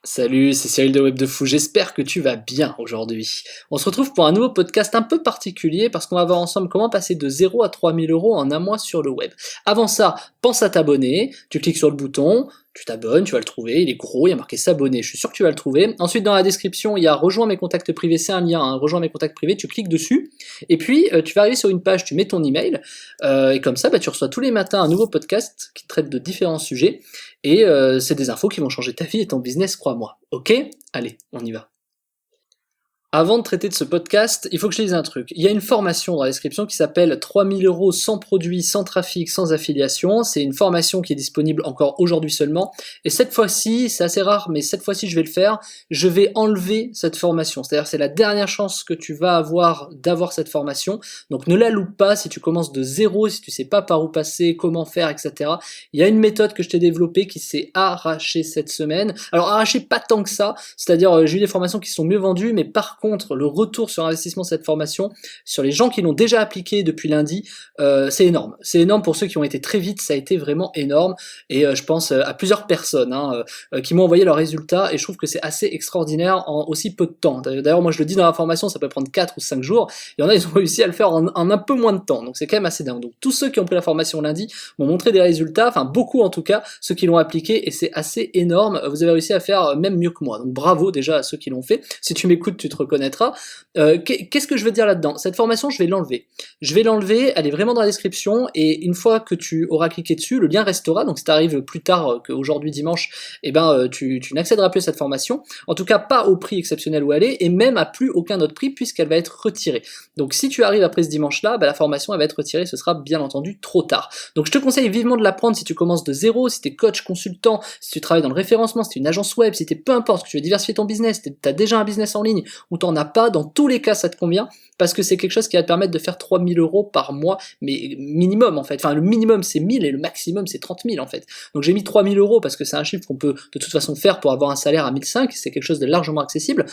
Salut, c'est Cyril de Web de Fou, j'espère que tu vas bien aujourd'hui. On se retrouve pour un nouveau podcast un peu particulier parce qu'on va voir ensemble comment passer de 0 à 3 000 € en un mois sur le web. Avant ça, pense à t'abonner, tu cliques sur le bouton, tu t'abonnes, tu vas le trouver, il est gros, il y a marqué s'abonner, je suis sûr que tu vas le trouver. Ensuite dans la description, il y a rejoins mes contacts privés, c'est un lien, hein, rejoins mes contacts privés, tu cliques dessus, et puis tu vas arriver sur une page, tu mets ton email, et comme ça tu reçois tous les matins un nouveau podcast qui traite de différents sujets, et c'est des infos qui vont changer ta vie et ton business, crois-moi. Ok? Allez, on y va. Avant de traiter de ce podcast, il faut que je te dise un truc. Il y a une formation dans la description qui s'appelle 3 000 € sans produit, sans trafic, sans affiliation. C'est une formation qui est disponible encore aujourd'hui seulement. Et cette fois-ci, c'est assez rare, mais cette fois-ci je vais le faire, je vais enlever cette formation. C'est-à-dire c'est la dernière chance que tu vas avoir d'avoir cette formation. Donc ne la loupe pas si tu commences de zéro, si tu sais pas par où passer, comment faire, etc. Il y a une méthode que je t'ai développée qui s'est arrachée cette semaine. Alors arrachée pas tant que ça, c'est-à-dire j'ai eu des formations qui sont mieux vendues, mais par contre, le retour sur investissement de cette formation, sur les gens qui l'ont déjà appliqué depuis lundi, c'est énorme. C'est énorme pour ceux qui ont été très vite, ça a été vraiment énorme. Et je pense à plusieurs personnes qui m'ont envoyé leurs résultats, et je trouve que c'est assez extraordinaire en aussi peu de temps. D'ailleurs, moi je le dis dans la formation, ça peut prendre 4 ou 5 jours. Il y en a, ils ont réussi à le faire en un peu moins de temps, donc c'est quand même assez dingue. Donc tous ceux qui ont pris la formation lundi m'ont montré des résultats, enfin beaucoup en tout cas, ceux qui l'ont appliqué, et c'est assez énorme. Vous avez réussi à faire même mieux que moi, donc bravo déjà à ceux qui l'ont fait. Si tu m'écoutes, tu te reconnais. Qu'est-ce que je veux dire là-dedans? Cette formation, je vais l'enlever. Je vais l'enlever, elle est vraiment dans la description, et une fois que tu auras cliqué dessus, le lien restera, donc si tu arrives plus tard qu'aujourd'hui dimanche, tu n'accéderas plus à cette formation, en tout cas pas au prix exceptionnel où elle est, et même à plus aucun autre prix, puisqu'elle va être retirée. Donc si tu arrives après ce dimanche-là, la formation elle va être retirée, ce sera bien entendu trop tard. Donc je te conseille vivement de la prendre si tu commences de zéro, si tu es coach, consultant, si tu travailles dans le référencement, si tu es une agence web, si tu es peu importe, que tu veux diversifier ton business, si tu as déjà un business en ligne, ou t'en as pas, dans tous les cas ça te convient, parce que c'est quelque chose qui va te permettre de faire 3 000 € par mois, mais minimum en fait, enfin le minimum c'est 1000 et le maximum c'est 30 000 en fait. Donc j'ai mis 3 000 € parce que c'est un chiffre qu'on peut de toute façon faire pour avoir un salaire à 1 500, c'est quelque chose de largement accessible,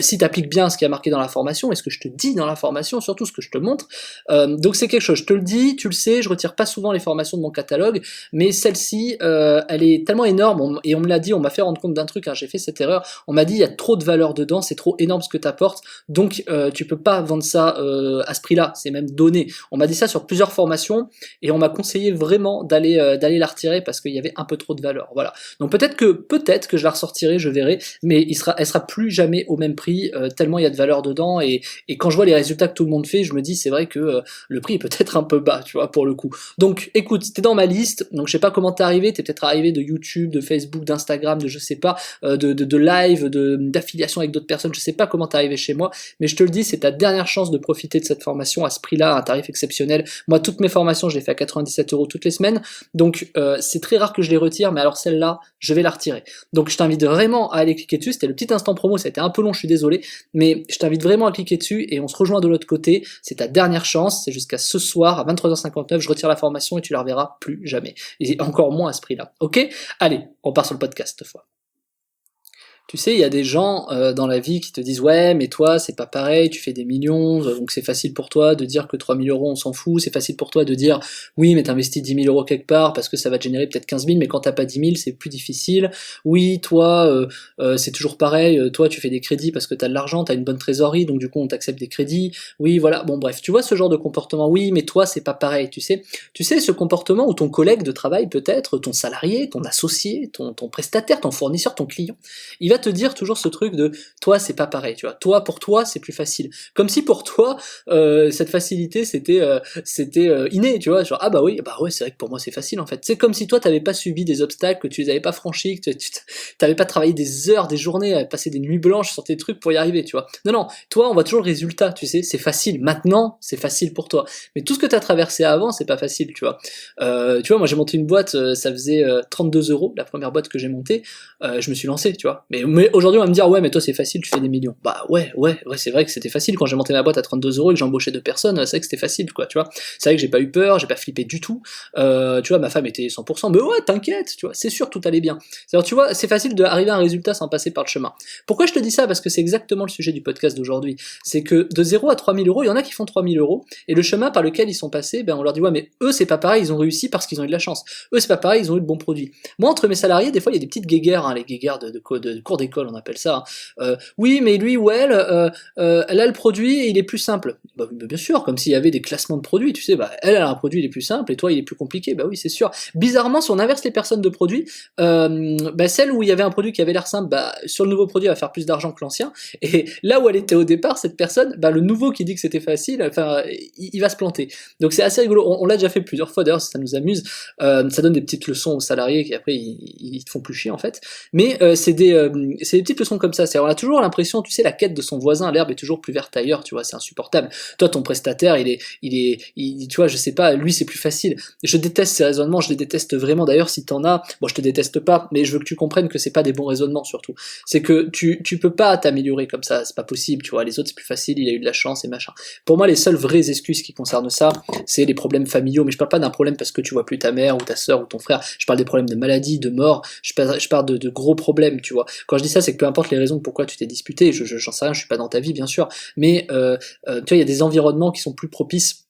si tu appliques bien ce qui est marqué dans la formation, et ce que je te dis dans la formation, surtout ce que je te montre, donc c'est quelque chose, je te le dis, tu le sais, je retire pas souvent les formations de mon catalogue, mais celle-ci, elle est tellement énorme, et on me l'a dit, on m'a fait rendre compte d'un truc, j'ai fait cette erreur, on m'a dit il y a trop de valeur dedans, c'est trop énorme ce que tu apportes, donc tu peux pas vendre ça à ce prix-là, c'est même donné. On m'a dit ça sur plusieurs formations, et on m'a conseillé vraiment d'aller la retirer parce qu'il y avait un peu trop de valeur. Voilà. Donc peut-être que je la ressortirai, je verrai, mais elle sera plus jamais au même prix, tellement il y a de valeur dedans, et quand je vois les résultats que tout le monde fait, je me dis c'est vrai que le prix est peut-être un peu bas, tu vois, pour le coup. Donc écoute, t'es dans ma liste, donc je sais pas comment t'es arrivé, t'es peut-être arrivé de YouTube, de Facebook, d'Instagram, de je sais pas, de live, d'affiliation avec d'autres personnes, je sais pas comment t'es arrivé chez moi, mais je te le dis, c'est ta dernière chance de profiter de cette formation à ce prix-là, à un tarif exceptionnel. Moi, toutes mes formations, je les fais à 97 € toutes les semaines, donc c'est très rare que je les retire, mais alors celle-là, je vais la retirer. Donc je t'invite vraiment à aller cliquer dessus, c'était le petit instant promo, ça a été un peu long, je suis désolé, mais je t'invite vraiment à cliquer dessus, et on se rejoint de l'autre côté, c'est ta dernière chance, c'est jusqu'à ce soir, à 23h59, je retire la formation, et tu la reverras plus jamais. Et encore moins à ce prix-là, ok? Allez, on part sur le podcast cette fois. Tu sais, il y a des gens dans la vie qui te disent ouais, mais toi c'est pas pareil, tu fais des millions, donc c'est facile pour toi de dire que 3 000 € on s'en fout, c'est facile pour toi de dire oui, mais t'investis 10 000 € quelque part parce que ça va te générer peut-être 15 000, mais quand t'as pas 10 000 c'est plus difficile. Oui, toi c'est toujours pareil, toi tu fais des crédits parce que t'as de l'argent, t'as une bonne trésorerie, donc du coup on t'accepte des crédits. Oui, voilà, bon bref, tu vois ce genre de comportement, oui, mais toi c'est pas pareil, tu sais ce comportement où ton collègue de travail peut-être, ton salarié, ton associé, ton prestataire, ton fournisseur, ton client, il va te dire toujours ce truc de toi c'est pas pareil, tu vois, toi pour toi c'est plus facile, comme si pour toi cette facilité c'était inné, tu vois, genre ah bah oui, bah ouais c'est vrai que pour moi c'est facile en fait, c'est comme si toi t'avais pas subi des obstacles, que tu les avais pas franchis, que tu t'avais pas travaillé des heures, des journées, à passer des nuits blanches sur tes trucs pour y arriver, tu vois. Non, toi on voit toujours le résultat, tu sais, c'est facile, maintenant c'est facile pour toi, mais tout ce que t'as traversé avant c'est pas facile, tu vois. Tu vois, moi j'ai monté une boîte, ça faisait 32 € la première boîte que j'ai montée, je me suis lancé, tu vois, mais aujourd'hui on va me dire ouais mais toi c'est facile, tu fais des millions. Bah ouais c'est vrai que c'était facile quand j'ai monté ma boîte à 32 € et que j'embauchais 2 personnes, c'est vrai que c'était facile quoi, tu vois. C'est vrai que j'ai pas eu peur, j'ai pas flippé du tout, tu vois, ma femme était 100%, mais ouais t'inquiète, tu vois, c'est sûr tout allait bien. C'est-à-dire tu vois, c'est facile d'arriver à un résultat sans passer par le chemin. Pourquoi je te dis ça? Parce que c'est exactement le sujet du podcast d'aujourd'hui, c'est que de 0 à 3 000 €, il y en a qui font 3 000 €, et le chemin par lequel ils sont passés, on leur dit ouais mais eux c'est pas pareil, ils ont réussi parce qu'ils ont eu de la chance, eux c'est pas pareil, ils ont eu de bons produits. Moi entre mes salariés, des fois il y a des petites guéguerres, les guéguerres de cours cours d'école, on appelle ça. Oui, mais lui ou elle, elle a le produit et il est plus simple. Bah, bien sûr, comme s'il y avait des classements de produits, tu sais, bah, elle a un produit, il est plus simple, et toi, il est plus compliqué. Bah oui, c'est sûr. Bizarrement, si on inverse les personnes de produits, bah, celle où il y avait un produit qui avait l'air simple, bah, sur le nouveau produit, elle va faire plus d'argent que l'ancien. Et là où elle était au départ, cette personne, bah, le nouveau qui dit que c'était facile, enfin, il va se planter. Donc c'est assez rigolo. On l'a déjà fait plusieurs fois, d'ailleurs, ça nous amuse. Ça donne des petites leçons aux salariés qui après ils te font plus chier en fait. Mais c'est des petites leçons comme ça. C'est, on a toujours l'impression, tu sais, la quête de son voisin, l'herbe est toujours plus verte ailleurs, tu vois, c'est insupportable. Toi, ton prestataire, tu vois, je sais pas, lui c'est plus facile. Je déteste ces raisonnements, je les déteste vraiment. D'ailleurs, si t'en as, bon, je te déteste pas, mais je veux que tu comprennes que c'est pas des bons raisonnements surtout. C'est que tu peux pas t'améliorer comme ça, c'est pas possible, tu vois. Les autres c'est plus facile, il a eu de la chance et machin. Pour moi, les seules vraies excuses qui concernent ça, c'est les problèmes familiaux. Mais je parle pas d'un problème parce que tu vois plus ta mère ou ta sœur ou ton frère. Je parle des problèmes de maladie, de mort. Je parle de gros problèmes, tu vois. Quand je dis ça, c'est que peu importe les raisons pourquoi tu t'es disputé, j'en sais rien, je suis pas dans ta vie bien sûr, mais tu vois, il y a des environnements qui sont plus propices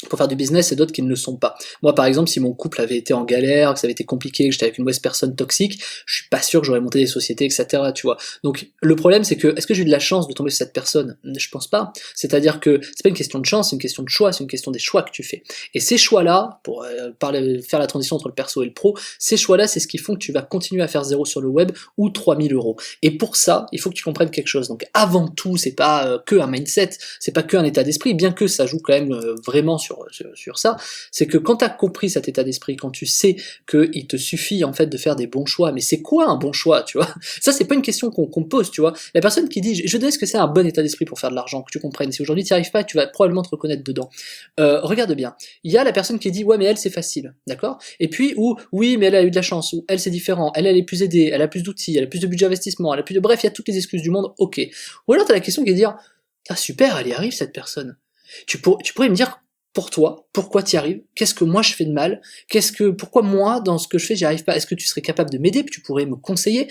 pour faire du business et d'autres qui ne le sont pas. Moi par exemple, si mon couple avait été en galère, que ça avait été compliqué, que j'étais avec une mauvaise personne toxique, je suis pas sûr que j'aurais monté des sociétés, etc. Tu vois. Donc le problème c'est que, est-ce que j'ai eu de la chance de tomber sur cette personne? Je pense pas. C'est-à-dire que c'est pas une question de chance, c'est une question de choix, c'est une question des choix que tu fais. Et ces choix-là, pour faire la transition entre le perso et le pro, ces choix-là c'est ce qui font que tu vas continuer à faire 0 sur le web ou 3000 euros. Et pour ça, il faut que tu comprennes quelque chose. Donc avant tout, c'est pas que un mindset, c'est pas que un état d'esprit, bien que ça joue quand même vraiment sur ça, c'est que quand tu as compris cet état d'esprit, quand tu sais qu'il te suffit en fait de faire des bons choix, mais c'est quoi un bon choix, tu vois? Ça c'est pas une question qu'on pose, tu vois. La personne qui dit je dis ce que c'est un bon état d'esprit pour faire de l'argent, que tu comprennes, si aujourd'hui tu n'y arrives pas, tu vas probablement te reconnaître dedans. Regarde bien, il y a la personne qui dit ouais mais elle c'est facile, d'accord? Et puis ou oui mais elle a eu de la chance, ou elle c'est différent, elle est plus aidée, elle a plus d'outils, elle a plus de budget d'investissement, elle a plus de... Bref, il y a toutes les excuses du monde, ok. Ou alors tu as la question qui est de dire ah super, elle y arrive cette personne. Tu pourrais me dire pour toi, pourquoi tu y arrives? Qu'est-ce que moi je fais de mal? Pourquoi moi, dans ce que je fais, j'y arrive pas? Est-ce que tu serais capable de m'aider? Tu pourrais me conseiller?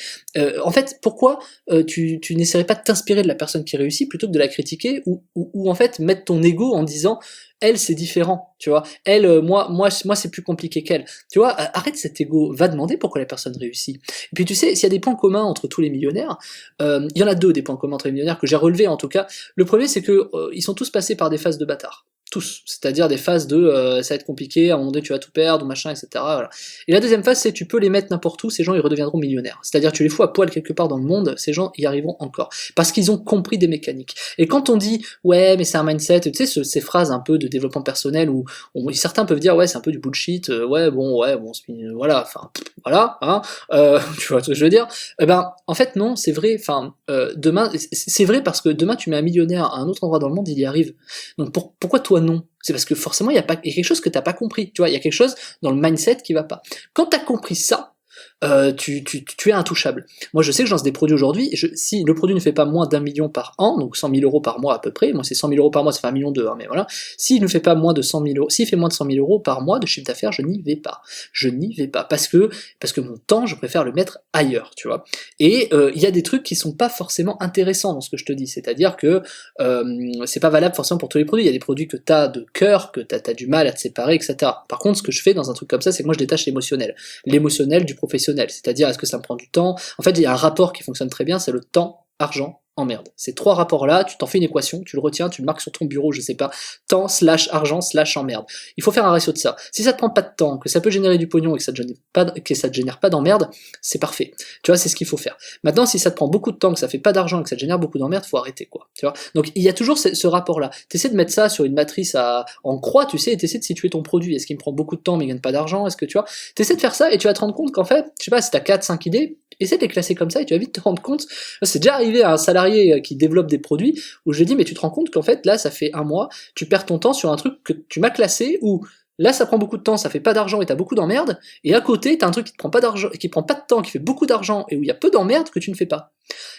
En fait, pourquoi tu n'essaierais pas de t'inspirer de la personne qui réussit plutôt que de la critiquer ou en fait mettre ton ego en disant elle c'est différent, tu vois? Elle, moi c'est plus compliqué qu'elle. Tu vois? Arrête cet ego, va demander pourquoi la personne réussit. Et puis tu sais, s'il y a des points communs entre tous les millionnaires, il y en a deux des points communs entre les millionnaires que j'ai relevés en tout cas. Le premier c'est que ils sont tous passés par des phases de bâtard. Tous, c'est-à-dire des phases de ça va être compliqué, à un moment donné tu vas tout perdre, machin, etc. Voilà. Et la deuxième phase, c'est tu peux les mettre n'importe où, ces gens ils redeviendront millionnaires. C'est-à-dire tu les fous à poil quelque part dans le monde, ces gens y arriveront encore. Parce qu'ils ont compris des mécaniques. Et quand on dit ouais mais c'est un mindset, tu sais ces phrases un peu de développement personnel où certains peuvent dire ouais c'est un peu du bullshit, ouais bon voilà, enfin voilà, hein, tu vois ce que je veux dire. Eh ben en fait non, c'est vrai, enfin demain, c'est vrai parce que demain tu mets un millionnaire à un autre endroit dans le monde, il y arrive. Donc pourquoi toi non? C'est parce que forcément il y a quelque chose que t'as pas compris, tu vois, il y a quelque chose dans le mindset qui va pas. Quand t'as compris ça, tu es intouchable. Moi je sais que je lance des produits aujourd'hui, si le produit ne fait pas moins d'1 million par an, donc 100 000 euros par mois à peu près, moi c'est 100 000 euros par mois, ça fait 1 million d'euros, hein, mais voilà, s'il ne fait pas moins de 100 000 euros, s'il fait moins de 100 000 euros par mois de chiffre d'affaires, je n'y vais pas. Je n'y vais pas, parce que mon temps, je préfère le mettre ailleurs, tu vois. Et il y a des trucs qui sont pas forcément intéressants dans ce que je te dis, c'est-à-dire que c'est pas valable forcément pour tous les produits, il y a des produits que t'as de cœur, que t'as du mal à te séparer, etc. Par contre, ce que je fais dans un truc comme ça, c'est que moi je détache l'émotionnel du professionnel, c'est-à-dire est-ce que ça me prend du temps? En fait, il y a un rapport qui fonctionne très bien, c'est le temps, argent, emmerde. Ces trois rapports-là, tu t'en fais une équation, tu le retiens, tu le marques sur ton bureau, je sais pas, temps / argent / emmerde. Il faut faire un ratio de ça. Si ça te prend pas de temps, que ça peut générer du pognon et que ça te génère pas d'emmerde, c'est parfait. Tu vois, c'est ce qu'il faut faire. Maintenant, si ça te prend beaucoup de temps, que ça fait pas d'argent et que ça te génère beaucoup d'emmerde, faut arrêter, quoi. Tu vois. Donc, il y a toujours ce rapport-là. T'essaies de mettre ça sur une matrice en croix, tu sais, et t'essaies de situer ton produit. Est-ce qu'il me prend beaucoup de temps mais il gagne pas d'argent? Est-ce que tu vois, t'essaies de faire ça et tu vas te rendre compte qu'en fait, je sais pas, si t'as 4-5 idées, essaie de les classer comme ça et tu vas vite te rendre compte. C'est déjà arrivé à un salarié qui développe des produits où je lui ai dit mais tu te rends compte qu'en fait là ça fait un mois, tu perds ton temps sur un truc que tu m'as classé où là ça prend beaucoup de temps, ça fait pas d'argent et t'as beaucoup d'emmerdes, et à côté t'as un truc qui te prend pas d'argent, qui prend pas de temps, qui fait beaucoup d'argent et où il y a peu d'emmerdes que tu ne fais pas.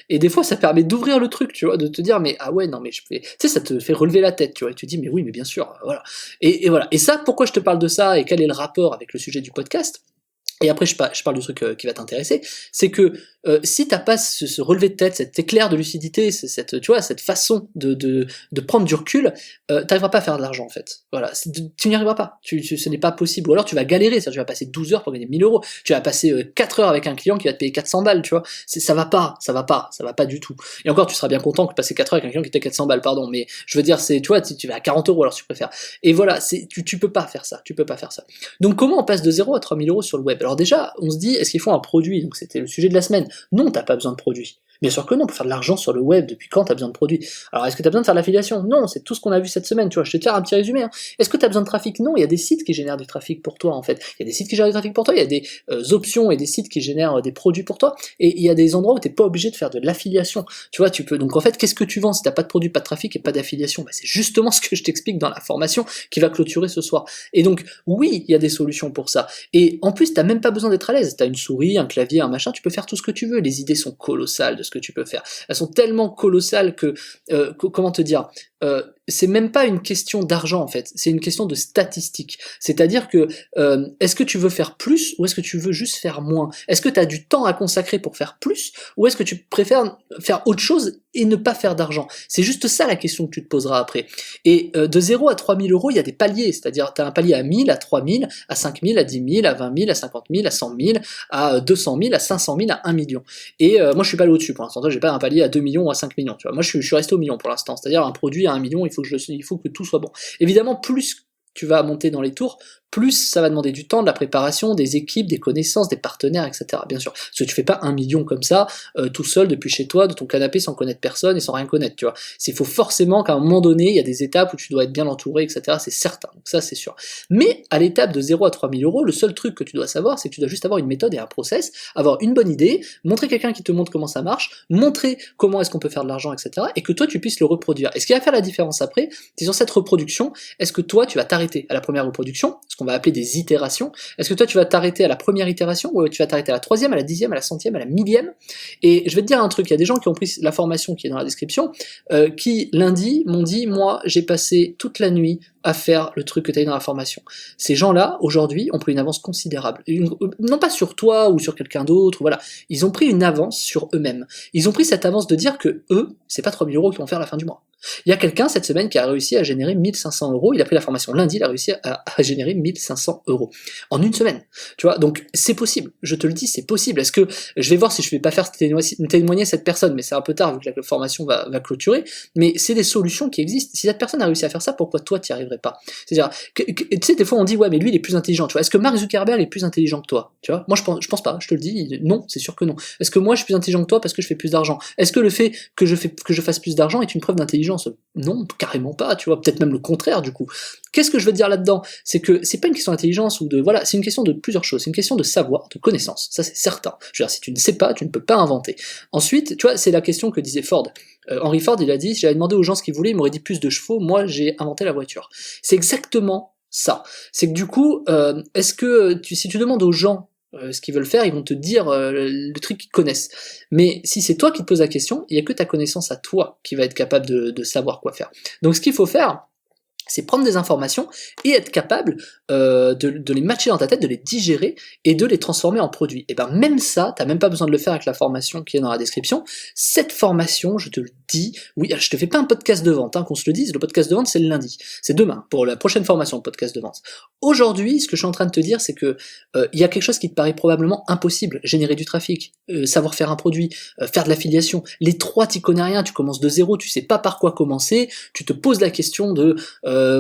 Et des fois ça permet d'ouvrir le truc, tu vois, de te dire mais ah ouais non mais je fais, tu sais ça te fait relever la tête, tu vois, et tu te dis mais oui mais bien sûr, voilà. Et voilà. Et ça pourquoi je te parle de ça et quel est le rapport avec le sujet du podcast? Et après, je parle du truc qui va t'intéresser, c'est que si t'as pas ce relevé de tête, cet éclair de lucidité, tu vois, cette façon de prendre du recul, t'arriveras pas à faire de l'argent en fait. Voilà, tu n'y arriveras pas. Ce n'est pas possible. Ou alors tu vas galérer, c'est-à-dire tu vas passer 12 heures pour gagner 1000 euros. Tu vas passer 4 heures avec un client qui va te payer 400 balles, tu vois. Ça va pas du tout. Et encore, tu seras bien content que passer 4 heures avec un client qui te paye 400 balles, pardon. Mais je veux dire, tu vois, tu vas à 40 euros alors si tu préfères. Et voilà, tu peux pas faire ça. Tu peux pas faire ça. Donc comment on passe de 0 à 3000 euros sur le web? Alors déjà, on se dit, est-ce qu'il faut un produit? Donc c'était le sujet de la semaine. Non, t'as pas besoin de produit. Bien sûr que non, pour faire de l'argent sur le web, depuis quand t'as besoin de produits? Alors est-ce que t'as besoin de faire de l'affiliation? Non, c'est tout ce qu'on a vu cette semaine, tu vois, je vais te faire un petit résumé. Hein. Est-ce que t'as besoin de trafic? Non, il y a des sites qui génèrent du trafic pour toi en fait. Il y a des sites qui génèrent du trafic pour toi, il y a des options et des sites qui génèrent des produits pour toi, et il y a des endroits où t'es pas obligé de faire de l'affiliation. Tu vois, tu peux. Donc en fait, qu'est-ce que tu vends si t'as pas de produit, pas de trafic et pas d'affiliation? Bah, c'est justement ce que je t'explique dans la formation qui va clôturer ce soir. Et donc, oui, il y a des solutions pour ça. Et en plus, t'as même pas besoin d'être à l'aise. T'as une souris, un clavier, un machin, tu peux faire tout ce que tu veux. Les idées sont colossales de ce que tu peux faire. Elles sont tellement colossales que comment te dire, c'est même pas une question d'argent en fait, c'est une question de statistiques. C'est-à-dire que est-ce que tu veux faire plus ou est-ce que tu veux juste faire moins? Est-ce que tu as du temps à consacrer pour faire plus ou est-ce que tu préfères faire autre chose et ne pas faire d'argent? C'est juste ça la question que tu te poseras après. Et de 0 à 3000 euros, il y a des paliers, c'est-à-dire tu as un palier à 1000, à 3000, à 5000, à 10 000, à 20 000, à 50 000, à 100 000, à 200 000, à 500 000, à 1 million. Et moi je suis pas là au-dessus pour l'instant, j'ai pas un palier à 2 millions ou à 5 millions, tu vois. Moi je suis resté au million pour l'instant, c'est-à-dire un produit à 1 million, il faut que tout soit bon. Évidemment, plus tu vas monter dans les tours, plus ça va demander du temps, de la préparation, des équipes, des connaissances, des partenaires, etc. Bien sûr. Parce que tu fais pas 1 million comme ça, tout seul, depuis chez toi, de ton canapé, sans connaître personne et sans rien connaître, tu vois. Il faut forcément qu'à un moment donné, il y a des étapes où tu dois être bien entouré, etc. C'est certain. Donc ça, c'est sûr. Mais, à l'étape de 0 à 3000 euros, le seul truc que tu dois savoir, c'est que tu dois juste avoir une méthode et un process, avoir une bonne idée, montrer quelqu'un qui te montre comment ça marche, montrer comment est-ce qu'on peut faire de l'argent, etc. Et que toi, tu puisses le reproduire. Et ce qui va faire la différence après, c'est sur cette reproduction, est-ce que toi, tu vas t'arrêter à la première reproduction, ce qu'on va appeler des itérations? Est-ce que toi, tu vas t'arrêter à la première itération, ou tu vas t'arrêter à la troisième, à la dixième, à la centième, à la millième? Et je vais te dire un truc, il y a des gens qui ont pris la formation qui est dans la description, qui lundi m'ont dit, moi, j'ai passé toute la nuit à faire le truc que tu as eu dans la formation. Ces gens-là, aujourd'hui, ont pris une avance considérable. Non pas sur toi ou sur quelqu'un d'autre, voilà. Ils ont pris une avance sur eux-mêmes. Ils ont pris cette avance de dire que eux, c'est pas 3000 euros qu'ils vont faire à la fin du mois. Il y a quelqu'un cette semaine qui a réussi à générer 1500 euros, il a pris la formation lundi, il a réussi à générer 1500 euros. En une semaine. Tu vois, donc c'est possible, je te le dis, c'est possible. Est-ce que, je vais voir si je vais pas faire témoigner cette personne, mais c'est un peu tard vu que la formation va clôturer, mais c'est des solutions qui existent. Si cette personne a réussi à faire ça, pourquoi toi t'y arriverais pas? C'est-à-dire, tu sais, des fois on dit, ouais, mais lui il est plus intelligent, tu vois. Est-ce que Mark Zuckerberg est plus intelligent que toi? Tu vois, moi je pense pas, je te le dis, non, c'est sûr que non. Est-ce que moi je suis plus intelligent que toi parce que je fais plus d'argent? Est-ce que le fait que je fasse plus d'argent est une preuve d'intelligence? Non, carrément pas, tu vois, peut-être même le contraire du coup. Qu'est-ce que je veux te dire là-dedans? C'est que c'est pas une question d'intelligence ou de, voilà, c'est une question de plusieurs choses, c'est une question de savoir, de connaissance, ça c'est certain. Je veux dire, si tu ne sais pas, tu ne peux pas inventer. Ensuite, tu vois, c'est la question que disait Ford. Henry Ford, il a dit, si j'avais demandé aux gens ce qu'ils voulaient, ils m'auraient dit plus de chevaux, moi j'ai inventé la voiture. C'est exactement ça. C'est que du coup, est-ce que, si tu demandes aux gens ce qu'ils veulent faire, ils vont te dire le truc qu'ils connaissent. Mais si c'est toi qui te poses la question, il n'y a que ta connaissance à toi qui va être capable de savoir quoi faire. Donc ce qu'il faut faire, c'est prendre des informations et être capable de les matcher dans ta tête, de les digérer et de les transformer en produits. Et ben même ça, t'as même pas besoin de le faire avec la formation qui est dans la description. Cette formation, je te le dis, oui, je te fais pas un podcast de vente, hein, qu'on se le dise, le podcast de vente c'est le lundi, c'est demain, pour la prochaine formation de podcast de vente. Aujourd'hui, ce que je suis en train de te dire, c'est que il y a quelque chose qui te paraît probablement impossible, générer du trafic, savoir faire un produit, faire de l'affiliation. Les trois, t'y connais rien, tu commences de zéro, tu sais pas par quoi commencer, tu te poses la question de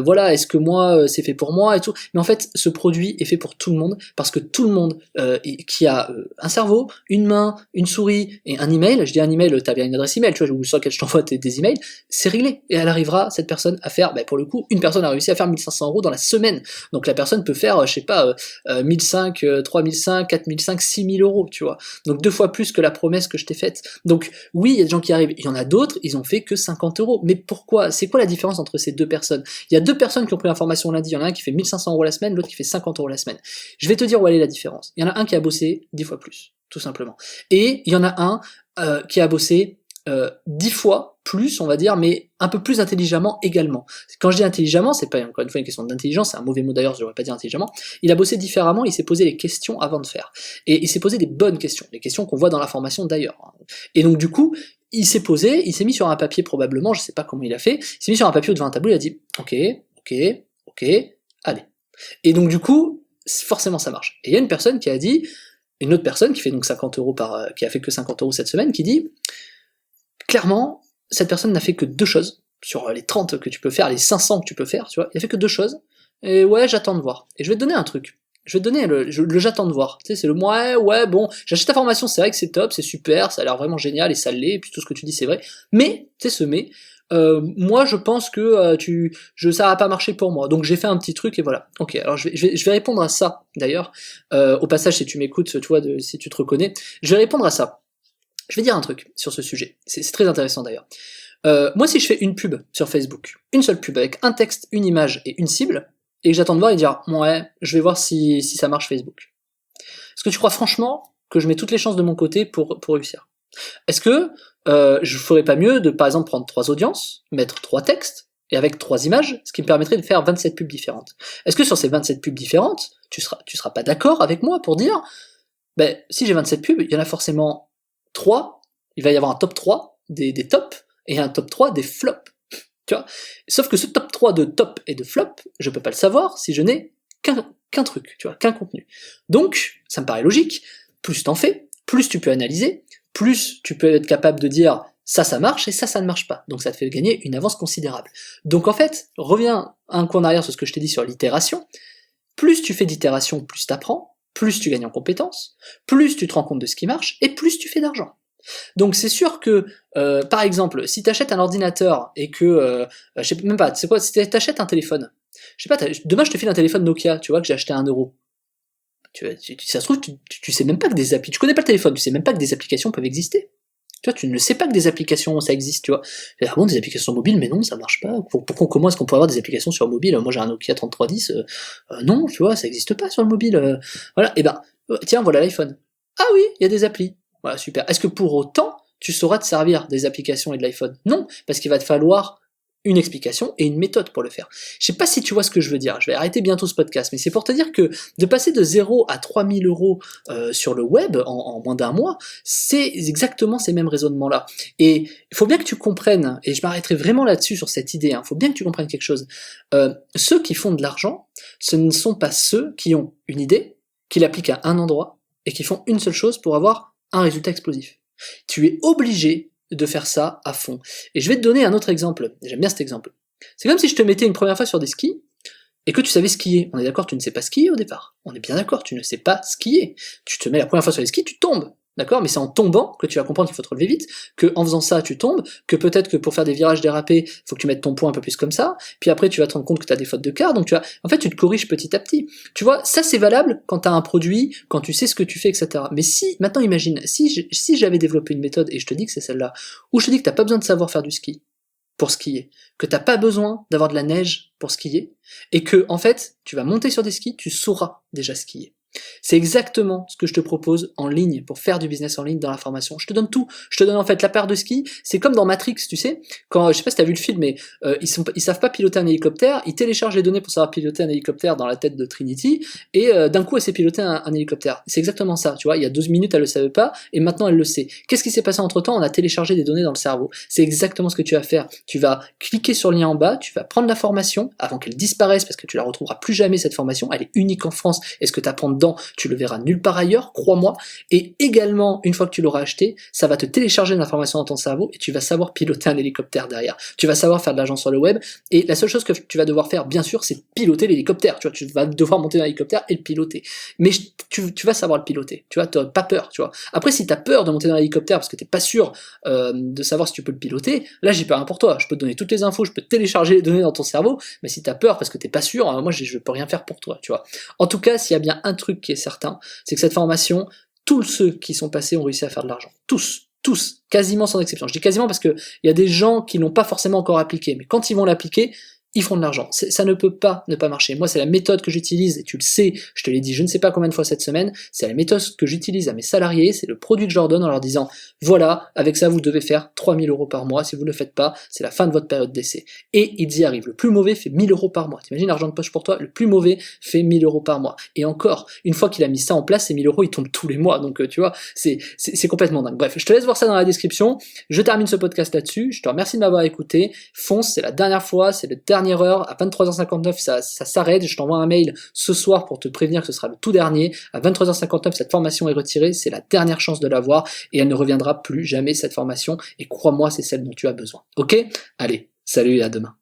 voilà, est-ce que moi c'est fait pour moi et tout. Mais en fait, ce produit est fait pour tout le monde parce que tout le monde qui a un cerveau, une main, une souris et un email, je dis un email, t'as bien une adresse email, tu vois, ou sur laquelle je t'envoie des emails, c'est réglé. Et elle arrivera, cette personne, à faire, pour le coup, une personne a réussi à faire 1500 euros dans la semaine. Donc la personne peut faire, je sais pas, 1005, 3005, 4005, 6000 euros, tu vois. Donc 2 fois plus que la promesse que je t'ai faite. Donc oui, il y a des gens qui arrivent, il y en a d'autres, ils ont fait que 50 euros. Mais pourquoi? C'est quoi la différence entre ces deux personnes? Il y a 2 personnes qui ont pris l'information lundi, il y en a un qui fait 1500 euros la semaine, l'autre qui fait 50 euros la semaine. Je vais te dire où elle est la différence. Il y en a un qui a bossé 10 fois plus, tout simplement. Et il y en a un qui a bossé 10 fois plus, on va dire, mais un peu plus intelligemment également. Quand je dis intelligemment, c'est pas encore une fois une question d'intelligence, c'est un mauvais mot d'ailleurs, je devrais pas dire intelligemment. Il a bossé différemment, il s'est posé les questions avant de faire. Et il s'est posé des bonnes questions, les questions qu'on voit dans la formation d'ailleurs. Et donc du coup, il s'est posé, il s'est mis sur un papier probablement, je sais pas comment il a fait, il s'est mis sur un papier ou devant un tableau, il a dit ok, allez. Et donc du coup, forcément ça marche. Et il y a une personne qui a dit, une autre personne qui fait donc 50 euros qui a fait que 50 euros cette semaine, qui dit clairement, cette personne n'a fait que 2 choses sur les 30 que tu peux faire, les 500 que tu peux faire, tu vois, il a fait que 2 choses. Et ouais, j'attends de voir. Et je vais te donner un truc. Je vais te donner le j'attends de voir. Tu sais, c'est le ouais, bon, j'achète ta formation, c'est vrai que c'est top, c'est super, ça a l'air vraiment génial et ça l'est, et puis tout ce que tu dis c'est vrai. Mais, tu sais, moi je pense que ça va pas marcher pour moi. Donc j'ai fait un petit truc et voilà. Ok, alors je vais répondre à ça d'ailleurs. Au passage, si tu m'écoutes, tu vois, si tu te reconnais, je vais répondre à ça. Je vais dire un truc sur ce sujet. C'est très intéressant d'ailleurs. Moi, si je fais une pub sur Facebook, une seule pub avec un texte, une image et une cible, et que j'attends de voir et dire ouais, je vais voir si ça marche Facebook. Est-ce que tu crois franchement que je mets toutes les chances de mon côté pour réussir? Est-ce que je ferais pas mieux de par exemple prendre 3 audiences, mettre 3 textes, et avec 3 images, ce qui me permettrait de faire 27 pubs différentes? Est-ce que sur ces 27 pubs différentes, tu seras pas d'accord avec moi pour dire ben si j'ai 27 pubs, il y en a forcément 3, il va y avoir un top 3 des tops, et un top 3 des flops. Tu vois? Sauf que ce top 3 de top et de flop, je peux pas le savoir si je n'ai qu'un truc, tu vois, qu'un contenu. Donc, ça me paraît logique, plus t'en fais, plus tu peux analyser, plus tu peux être capable de dire ça marche et ça ne marche pas. Donc ça te fait gagner une avance considérable. Donc en fait, reviens un coup en arrière sur ce que je t'ai dit sur l'itération. Plus tu fais d'itération, plus t'apprends, plus tu gagnes en compétences, plus tu te rends compte de ce qui marche, et plus tu fais d'argent. Donc c'est sûr que, par exemple, si t'achètes un ordinateur et que, je sais même pas, c'est quoi, si t'achètes un téléphone, je sais pas, demain je te file un téléphone Nokia, tu vois, que j'ai acheté à 1€. Ça se trouve, tu sais même pas que des applis, tu connais pas le téléphone, tu sais même pas que des applications peuvent exister. Tu vois, tu ne sais pas que des applications, ça existe, tu vois. Ah bon, des applications mobiles, mais non, ça marche pas. Comment est-ce qu'on peut avoir des applications sur mobile? Moi j'ai un Nokia 3310, non, tu vois, ça existe pas sur le mobile. Voilà, et ben, tiens, voilà l'iPhone. Ah oui, il y a des applis. Voilà, super. Est-ce que pour autant, tu sauras te servir des applications et de l'iPhone? Non, parce qu'il va te falloir une explication et une méthode pour le faire. Je sais pas si tu vois ce que je veux dire, je vais arrêter bientôt ce podcast, mais c'est pour te dire que de passer de 0 à 3000 euros sur le web en moins d'un mois, c'est exactement ces mêmes raisonnements-là. Et il faut bien que tu comprennes, et je m'arrêterai vraiment là-dessus sur cette idée, il faut bien que tu comprennes quelque chose. Ceux qui font de l'argent, ce ne sont pas ceux qui ont une idée, qui l'appliquent à un endroit, et qui font une seule chose pour avoir un résultat explosif. Tu es obligé de faire ça à fond. Et je vais te donner un autre exemple, j'aime bien cet exemple. C'est comme si je te mettais une première fois sur des skis, et que tu savais skier. On est d'accord, tu ne sais pas skier au départ. On est bien d'accord, tu ne sais pas skier. Tu te mets la première fois sur les skis, tu tombes. D'accord? Mais c'est en tombant que tu vas comprendre qu'il faut te relever vite, que en faisant ça, tu tombes, que peut-être que pour faire des virages dérapés, il faut que tu mettes ton poids un peu plus comme ça, puis après tu vas te rendre compte que tu as des fautes de quart, donc en fait tu te corriges petit à petit. Tu vois, ça c'est valable quand tu as un produit, quand tu sais ce que tu fais, etc. Mais si, maintenant imagine, si j'avais développé une méthode, et je te dis que c'est celle-là, où je te dis que t'as pas besoin de savoir faire du ski pour skier, que t'as pas besoin d'avoir de la neige pour skier, et que, en fait, tu vas monter sur des skis, tu sauras déjà skier. C'est exactement ce que je te propose en ligne, pour faire du business en ligne dans la formation. Je te donne tout. Je te donne en fait la paire de ski. C'est comme dans Matrix, tu sais, quand, je sais pas si t'as vu le film, mais ils savent pas piloter un hélicoptère, ils téléchargent les données pour savoir piloter un hélicoptère dans la tête de Trinity, et d'un coup elle sait piloter un hélicoptère. C'est exactement ça, tu vois, il y a 12 minutes elle le savait pas, et maintenant elle le sait. Qu'est-ce qui s'est passé entre temps? On a téléchargé des données dans le cerveau. C'est exactement ce que tu vas faire. Tu vas cliquer sur le lien en bas, tu vas prendre la formation, avant qu'elle disparaisse, parce que tu la retrouveras plus jamais cette formation, elle est unique en France, et ce que tu apprends dedans, tu le verras nulle part ailleurs, crois-moi, et également, une fois que tu l'auras acheté, ça va te télécharger une information dans ton cerveau, et tu vas savoir piloter un hélicoptère derrière. Tu vas savoir faire de l'argent sur le web, et la seule chose que tu vas devoir faire, bien sûr, c'est piloter l'hélicoptère, tu vois, tu vas devoir monter dans l'hélicoptère et le piloter. Mais tu vas savoir le piloter, tu vois, t'as pas peur, tu vois. Après, si t'as peur de monter dans l'hélicoptère parce que t'es pas sûr de savoir si tu peux le piloter, là j'ai peur pour toi, je peux te donner toutes les infos, je peux te télécharger les données dans ton cerveau, mais si t'as peur parce que t'es pas sûr, moi je peux rien faire pour toi, tu vois. En tout cas, s'il y a bien un truc qui est certain, c'est que cette formation, tous ceux qui sont passés ont réussi à faire de l'argent. Tous, quasiment sans exception. Je dis quasiment parce que il y a des gens qui l'ont pas forcément encore appliqué, mais quand ils vont l'appliquer, ils font de l'argent. Ça ne peut pas ne pas marcher. Moi, c'est la méthode que j'utilise, et tu le sais, je te l'ai dit je ne sais pas combien de fois cette semaine, c'est la méthode que j'utilise à mes salariés, c'est le produit que je leur donne en leur disant, voilà, avec ça, vous devez faire 3000 euros par mois, si vous ne le faites pas, c'est la fin de votre période d'essai. Et ils y arrivent. Le plus mauvais fait 1000 euros par mois. T'imagines l'argent de poche pour toi? Le plus mauvais fait 1000 euros par mois. Et encore, une fois qu'il a mis ça en place, ces 1000 euros, ils tombent tous les mois. Donc, tu vois, c'est complètement dingue. Bref, je te laisse voir ça dans la description. Je termine ce podcast là-dessus. Je te remercie de m'avoir écouté. Fonce, c'est la dernière fois, c'est la dernière heure. À 23h59, ça s'arrête. Je t'envoie un mail ce soir pour te prévenir que ce sera le tout dernier. À 23h59, cette formation est retirée. C'est la dernière chance de l'avoir et elle ne reviendra plus jamais, cette formation. Et crois-moi, c'est celle dont tu as besoin. Ok? Allez, salut et à demain.